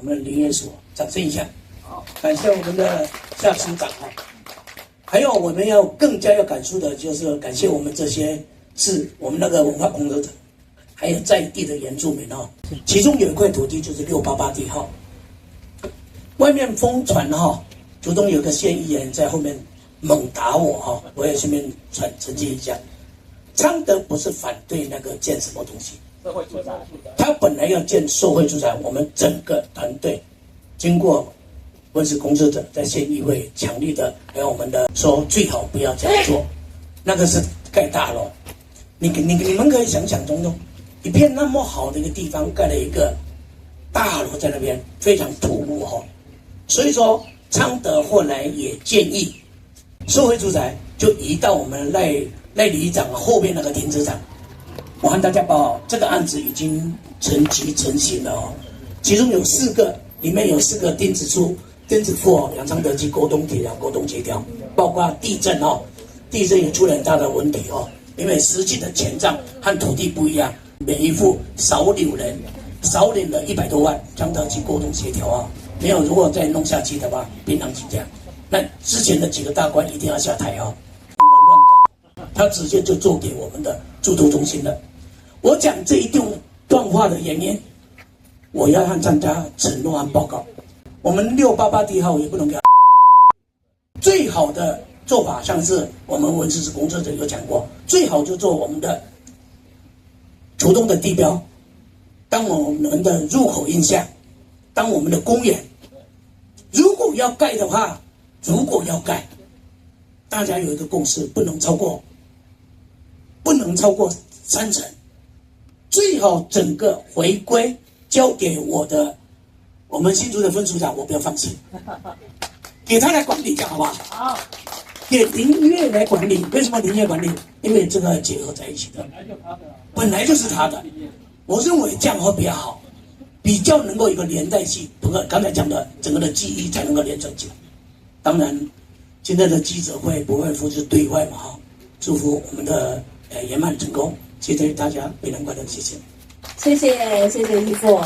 们林业所，掌声一下。好，感谢我们的夏处长啊。还有我们要更加要感触的就是感谢我们这些是我们那个文化工作者，还有在地的原住民哦。其中有一块土地就是688地号，外面疯传哈，竹东有个县议员在后面猛打我哈，我也顺便澄清一下，昌德不是反对那个建什么东西，社会住宅，他本来要建社会住宅，我们整个团队经过文史工作者在县议会强力的，还有我们的说最好不要这样做，那个是盖大楼。你们可以想想中一片那么好的一个地方，盖了一个大楼在那边，非常突兀哈。所以说昌德后来也建议社会住宅就移到我们赖里长后面那个停车场。我和大家报，这个案子已经成级成型了哦，其中有4个，里面有4个钉子户杨昌德及沟通铁条、沟通协调，包括地震哦，地震也出了很大的问题哦，因为实际的钱账和土地不一样，每一户少领了100多万，昌德及沟通协调啊，没有如果再弄下去的话，变成这样，那之前的几个大官一定要下台哦，乱搞，他直接就做给我们的住都中心了。我讲这一段话的原因，我要和大家承诺和报告。我们688地号也不能给他。最好的做法，像是我们文史工作者有讲过，最好就做我们的竹东的地标，当我们的入口印象，当我们的公园。如果要盖的话，大家有一个共识，不能超过3成。最好整个回归交给我们新竹的分署长，我不要放弃，给他来管理，这样好不好？好，给林业来管理。为什么林业管理？因为这个结合在一起的，本来就是他的。我认为这样会比较好，比较能够有一个连带性。不过刚才讲的整个的记忆才能够连成起来。当然，今天的记者会不外乎是对外嘛哈，祝福我们的圆满成功。谢谢大家，北南快乐，谢谢。谢谢义父。